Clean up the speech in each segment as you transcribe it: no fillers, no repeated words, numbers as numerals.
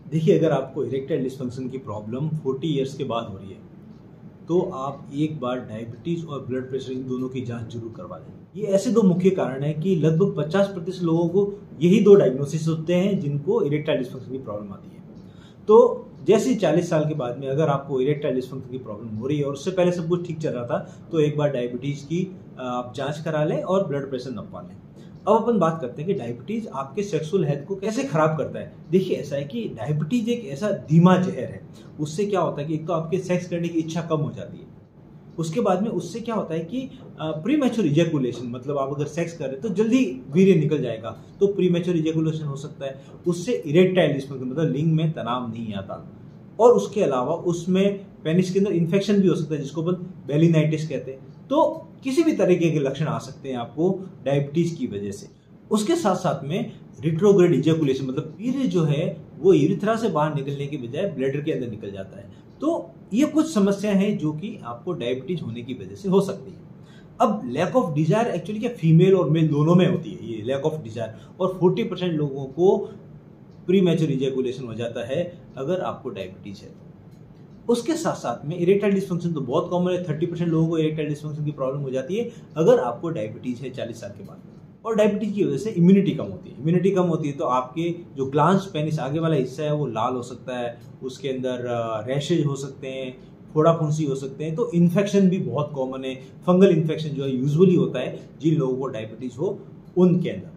देखिए, अगर आपको इरेक्टाइल डिस्फंक्शन की प्रॉब्लम 40 इयर्स के बाद हो रही है, तो आप एक बार डायबिटीज और ब्लड प्रेशर इन दोनों की जांच जरूर करवा लें। ये ऐसे दो मुख्य कारण हैं कि लगभग 50% लोगों को यही दो डायग्नोसिस होते हैं जिनको इरेक्टाइल डिस्फंक्शन की प्रॉब्लम आती है। तो जैसे 40 साल के बाद में अगर आपको इरेक्टाइल डिस्फंक्शन की प्रॉब्लम हो रही है और उससे पहले सब कुछ ठीक चल रहा था, तो एक बार डायबिटीज की आप जांच करा लें और ब्लड प्रेशर नपवा लें। अब अपन बात करते हैं कि डायबिटीज आपके सेक्सुअल हेल्थ को कैसे खराब करता है। देखिए, ऐसा है कि डायबिटीज एक ऐसा धीमा जहर है। उससे क्या होता है कि एक तो आपके सेक्स करने की इच्छा कम हो जाती है। उसके बाद में उससे क्या होता है कि प्रीमैच्योर इजैकुलेशन, मतलब आप अगर सेक्स कर रहे हैं तो जल्दी वीर्य निकल जाएगा, तो प्रीमैच्योर इजैकुलेशन हो सकता है। उससे इरेक्टाइल डिस्फंक्शन मतलब लिंग में तनाव नहीं आता। और उसके अलावा उसमें पेनिस के अंदर इन्फेक्शन भी हो सकता है जिसको अपन बेलिनाइटिस कहते हैं। तो किसी भी तरीके के लक्षण आ सकते हैं आपको डायबिटीज की वजह से। उसके साथ साथ में रिट्रोग्रेड इजैकुलेशन मतलब वीर्य जो है वो यूरिथ्रा से बाहर निकलने की बजाय ब्लैडर के अंदर निकल जाता है। तो ये कुछ समस्या है जो कि आपको डायबिटीज होने की वजह से हो सकती है। अब लैक ऑफ डिजायर एक्चुअली क्या फीमेल और मेल दोनों में होती है, ये लैक ऑफ डिजायर, और 40% लोगों को प्री मैच्योर इजैकुलेशन हो जाता है अगर आपको डायबिटीज है। उसके साथ साथ में इरेक्टाइल डिस्फंक्शन तो बहुत कॉमन है। 30% लोगों को इरेक्टाइल डिस्फंक्शन की प्रॉब्लम हो जाती है अगर आपको डायबिटीज है 40 साल के बाद। और डायबिटीज की वजह से इम्यूनिटी कम होती है। इम्यूनिटी कम होती है तो आपके जो ग्लांस पेनिस आगे वाला हिस्सा है वो लाल हो सकता है, उसके अंदर रैशेज हो सकते हैं, फोड़ा फुंसी हो सकते हैं। तो इन्फेक्शन भी बहुत कॉमन है। फंगल इन्फेक्शन जो है यूजुअली होता है जिन लोगों को डायबिटीज हो उनके अंदर।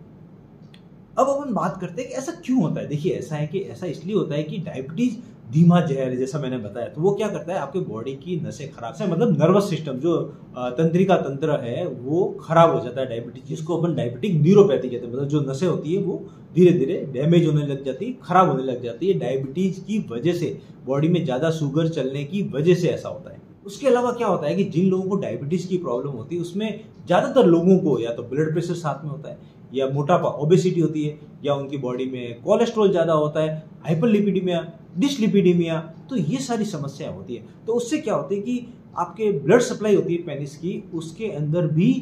अब अपन बात करते हैं कि ऐसा क्यों होता है। देखिए, ऐसा है कि ऐसा इसलिए होता है कि डायबिटीज धीमा जहर है, जैसा मैंने बताया। तो वो क्या करता है, आपके बॉडी की नसें खराब से मतलब नर्वस सिस्टम जो तंत्रिका तंत्र है वो खराब हो जाता है डायबिटीज, जिसको अपन डायबिटिक न्यूरोपैथी कहते हैं। मतलब जो नसें होती है वो धीरे धीरे डैमेज होने लग जाती है, खराब होने लग जाती है डायबिटीज की वजह से। बॉडी में ज्यादा शुगर चलने की वजह से ऐसा होता है। उसके अलावा क्या होता है कि जिन लोगों को डायबिटीज की प्रॉब्लम होती है उसमें ज्यादातर लोगों को या तो ब्लड प्रेशर साथ में होता है, या मोटापा ओबेसिटी होती है, या उनकी बॉडी में कोलेस्ट्रॉल ज्यादा होता है, हाइपरलिपिडीमिया, डिसलिपिडीमिया। तो ये सारी समस्याएं होती है। तो उससे क्या होती है कि आपके ब्लड सप्लाई होती है पेनिस की, उसके अंदर भी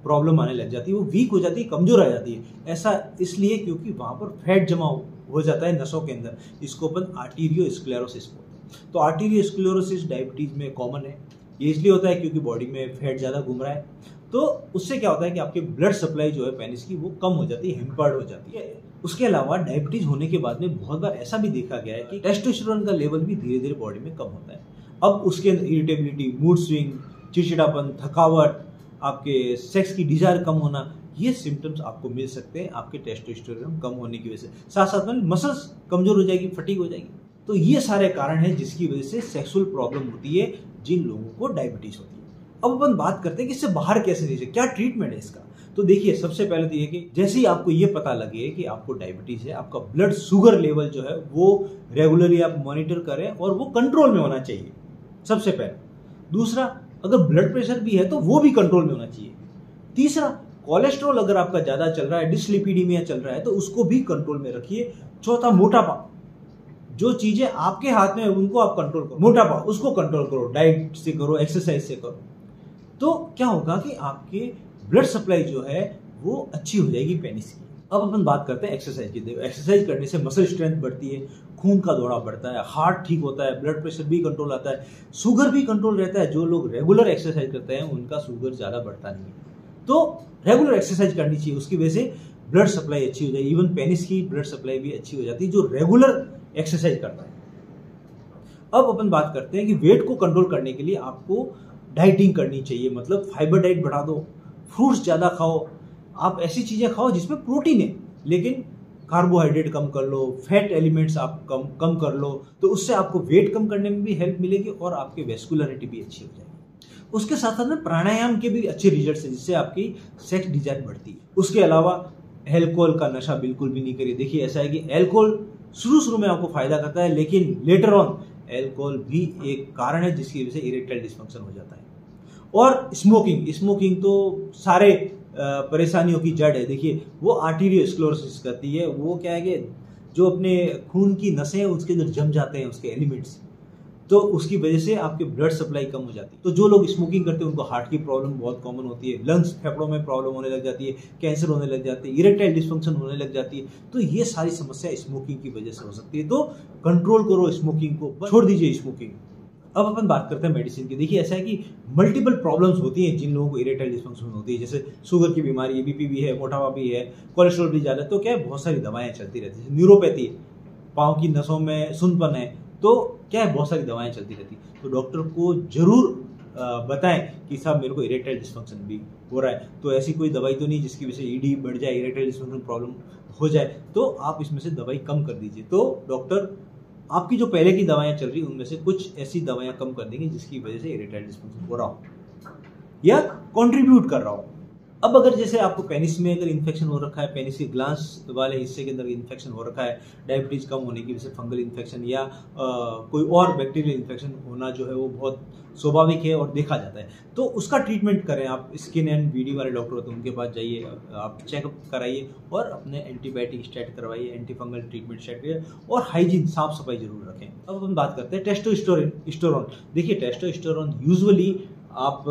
प्रॉब्लम आने लग जाती है, वो वीक हो जाती है, कमजोर आ जाती है। ऐसा इसलिए क्योंकि वहां पर फैट जमा हो जाता है नसों के अंदर, जिसको अपन आर्टीरियोस्क्लेरोसिस बोलते हैं। तो आर्टीरियोस्क्लेरोसिस डायबिटीज में कॉमन है। ये इसलिए होता है क्योंकि बॉडी में फैट ज्यादा घूम रहा है। तो उससे क्या होता है कि आपकी ब्लड सप्लाई जो है पेनिस की वो कम हो जाती है, हेम्पर्ड हो जाती है। उसके अलावा डायबिटीज होने के बाद में बहुत बार ऐसा भी देखा गया है कि टेस्टोस्टेरोन का लेवल भी धीरे धीरे बॉडी में कम होता है। अब उसके अंदर इरिटेबिलिटी, मूड स्विंग, चिड़चिड़ापन, थकावट, आपके सेक्स की डिजायर कम होना, ये सिम्टम्स आपको मिल सकते हैं आपके टेस्टोस्टेरोन कम होने की वजह से। साथ साथ में मसल्स कमजोर हो जाएगी, फटीग हो जाएगी। तो ये सारे कारण हैं जिसकी वजह से सेक्सुअल प्रॉब्लम होती है जिन लोगों को डायबिटीज होती है। अब अपन बात करते हैं कि इससे बाहर कैसे निकले, क्या ट्रीटमेंट है इसका। तो देखिए, सबसे पहले तो ये कि जैसे ही आपको ये पता लगे कि आपको डायबिटीज है, आपका ब्लड शुगर लेवल जो है वो रेगुलरली आप मॉनिटर करें और वो कंट्रोल में होना चाहिए, सबसे पहले। दूसरा, अगर ब्लड प्रेशर भी है तो वो भी कंट्रोल में होना चाहिए। तीसरा, कोलेस्ट्रॉल अगर आपका ज्यादा चल रहा है, डिसलिपिडीमिया चल रहा है, तो उसको भी कंट्रोल में रखिए। चौथा, मोटापा, जो चीजें आपके हाथ में है उनको आप कंट्रोल करो। मोटापा उसको कंट्रोल करो, डाइट से करो, एक्सरसाइज से करो। तो क्या होगा कि आपके ब्लड सप्लाई जो है वो अच्छी हो जाएगी पेनिस की। अब अपन बात करते हैं एक्सरसाइज की। देखो, एक्सरसाइज करने से मसल स्ट्रेंथ बढ़ती है, खून का दौरा बढ़ता है, हार्ट ठीक होता है, ब्लड प्रेशर भी कंट्रोल आता है, शुगर भी कंट्रोल रहता है। जो लोग रेगुलर एक्सरसाइज करते हैं उनका शुगर ज्यादा बढ़ता नहीं है। तो रेगुलर एक्सरसाइज करनी चाहिए, उसकी वजह से ब्लड सप्लाई अच्छी हो जाएगी। इवन पेनिस की ब्लड सप्लाई भी अच्छी हो जाती है जो रेगुलर एक्सरसाइज करता है। अब अपन बात करते हैं कि वेट को कंट्रोल करने के लिए आपको डाइटिंग करनी चाहिए। मतलब फाइबर डाइट बढ़ा दो, फ्रूट्स ज्यादा खाओ, आप ऐसी चीजें खाओ जिसमें प्रोटीन है, लेकिन कार्बोहाइड्रेट कम कर लो, फैट एलिमेंट्स आप कम कर लो। तो उससे आपको वेट कम करने में भी हेल्प मिलेगी और आपकी वेस्कुलरिटी भी अच्छी हो जाएगी। उसके साथ साथ में प्राणायाम के भी अच्छे रिजल्ट्स हैं जिससे आपकी सेक्स डिजायर बढ़ती है। उसके अलावा एल्कोहल का नशा बिल्कुल भी नहीं करिए। देखिए, ऐसा है कि एल्कोहल शुरू में आपको फायदा करता है, लेकिन लेटर ऑन एल्कोहल भी एक कारण है जिसकी वजह से इरेक्टाइल डिस्फंक्शन हो जाता है। और स्मोकिंग तो सारे परेशानियों की जड़ है। देखिए, वो आर्टीरियोस्क्लेरोसिस करती है। वो क्या है कि जो अपने खून की नसें हैं उसके अंदर जम जाते हैं उसके एलिमेंट्स। तो उसकी वजह से आपके ब्लड सप्लाई कम हो जाती है। तो जो लोग स्मोकिंग करते हैं उनको हार्ट की प्रॉब्लम बहुत कॉमन होती है, लंग्स फेफड़ों में प्रॉब्लम होने लग जाती है, कैंसर होने लग जाती है, इरेक्टाइल डिस्फंक्शन होने लग जाती है। तो ये सारी समस्या स्मोकिंग की वजह से हो सकती है। तो कंट्रोल करो स्मोकिंग को, छोड़ दीजिए स्मोकिंग। अब अपन बात करते हैं मेडिसिन की। देखिए ऐसा है कि मल्टीपल प्रॉब्लम्स होती हैं जिन लोगों को इरेक्टाइल डिस्फंक्शन होती है, जैसे शुगर की बीमारी है, बीपी भी है, मोटापा भी है, कोलेस्ट्रॉल भी ज़्यादा है, तो क्या है बहुत सारी दवाएं चलती रहती है। न्यूरोपैथी है, पाँव की नसों में सुनपन है, तो क्या है बहुत सारी दवाएं चलती रहती है। तो डॉक्टर को जरूर बताएं कि साहब मेरे को इरेक्टाइल डिस्फंक्शन भी हो रहा है, तो ऐसी कोई दवाई तो नहीं जिसकी वजह से ईडी बढ़ जाए, इरेक्टाइल डिस्फंक्शन प्रॉब्लम हो जाए, तो आप इसमें से दवाई कम कर दीजिए। तो डॉक्टर आपकी जो पहले की दवाएं चल रही उनमें से कुछ ऐसी दवाइयां कम कर देंगे जिसकी वजह से इरेक्टाइल डिस्फंक्शन हो रहा हो या कंट्रीब्यूट कर रहा हो। अब अगर जैसे आपको पेनिस में अगर इन्फेक्शन हो रखा है, पेनिस के ग्लांस वाले हिस्से के अंदर इन्फेक्शन हो रखा है, डायबिटीज कम होने की वजह से फंगल इन्फेक्शन या कोई और बैक्टीरियल इन्फेक्शन होना जो है वो बहुत स्वाभाविक है और देखा जाता है, तो उसका ट्रीटमेंट करें। आप स्किन एंड बीडी वाले डॉक्टर होते हैं उनके पास जाइए, आप चेकअप कराइए और अपने एंटीबायोटिक स्टार्ट करवाइए, एंटी फंगल ट्रीटमेंट स्टार्ट करिए और हाइजीन साफ सफाई जरूर रखें। अब हम बात करते हैं टेस्टोस्टेरोन। देखिए टेस्टोस्टेरोन यूजुअली आप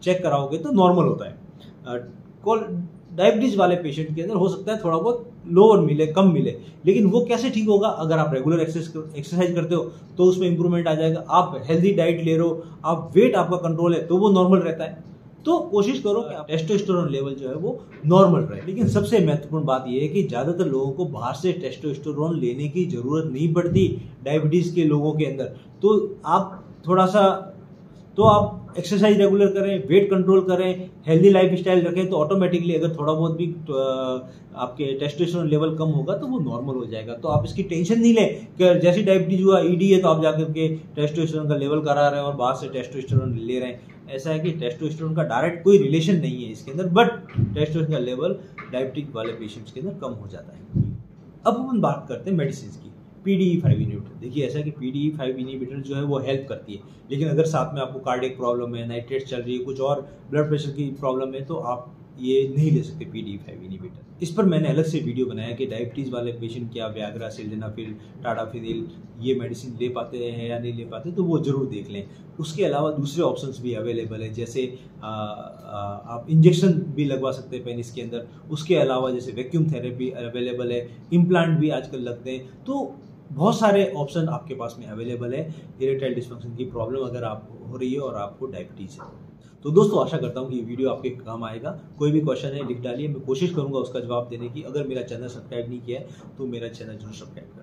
चेक कराओगे तो नॉर्मल होता है। डायबिटीज वाले पेशेंट के अंदर हो सकता है थोड़ा बहुत लोअर मिले, कम मिले, लेकिन वो कैसे ठीक होगा? अगर आप रेगुलर एक्सरसाइज करते हो तो उसमें इंप्रूवमेंट आ जाएगा, आप हेल्दी डाइट ले रहे हो, आप वेट आपका कंट्रोल है तो वो नॉर्मल रहता है। तो कोशिश करो कि आप टेस्टोस्टेरोन लेवल जो है वो नॉर्मल रहे। लेकिन सबसे महत्वपूर्ण बात यह है कि ज्यादातर लोगों को बाहर से टेस्टोस्टेरोन लेने की जरूरत नहीं पड़ती डायबिटीज के लोगों के अंदर। तो आप थोड़ा सा आप एक्सरसाइज रेगुलर करें, वेट कंट्रोल करें, हेल्दी लाइफ स्टाइल रखें, तो ऑटोमेटिकली अगर थोड़ा बहुत भी आपके टेस्टोस्टेरोन लेवल कम होगा तो वो नॉर्मल हो जाएगा। तो आप इसकी टेंशन नहीं लें कि जैसे डायबिटीज हुआ, ईडी है, तो आप जाकर के टेस्टोस्टेरोन का लेवल करा रहे हैं और बाहर से टेस्टोस्टेरोन ले रहे हैं। ऐसा है कि टेस्टोस्टेरोन का डायरेक्ट कोई रिलेशन नहीं है इसके अंदर, बट टेस्टोस्टेरोन का लेवल डायबिटिक वाले पेशेंट्स के अंदर कम हो जाता है। अब अपन बात करते हैं मेडिसिन की। PDE5 इनहिबिटर, देखिए ऐसा है कि PDE5 इनहिबिटर जो है वो हेल्प करती है, लेकिन अगर साथ में आपको कार्डियक प्रॉब्लम है, नाइट्रेट चल रही है, कुछ और ब्लड प्रेशर की प्रॉब्लम है, तो आप ये नहीं ले सकते PDE5 इनहिबिटर। इस पर मैंने अलग से वीडियो बनाया कि डायबिटीज़ वाले पेशेंट क्या व्याग्रा, सिल्डेनाफिल, टाडाफिनिल ये मेडिसिन ले पाते हैं या नहीं ले पाते, तो वो जरूर देख लें। उसके अलावा दूसरे ऑप्शंस भी अवेलेबल है, जैसे आप इंजेक्शन भी लगवा सकते हैं पेनिस के अंदर। उसके अलावा जैसे वैक्यूम थेरेपी अवेलेबल है, इम्प्लांट भी आजकल लगते हैं। तो बहुत सारे ऑप्शन आपके पास में अवेलेबल है इरेक्टाइल डिस्फंक्शन की प्रॉब्लम अगर आप हो रही है और आपको डायबिटीज है। तो दोस्तों आशा करता हूँ कि ये वीडियो आपके काम आएगा। कोई भी क्वेश्चन है लिख डालिए, मैं कोशिश करूँगा उसका जवाब देने की। अगर मेरा चैनल सब्सक्राइब नहीं किया है तो मेरा चैनल जरूर सब्सक्राइब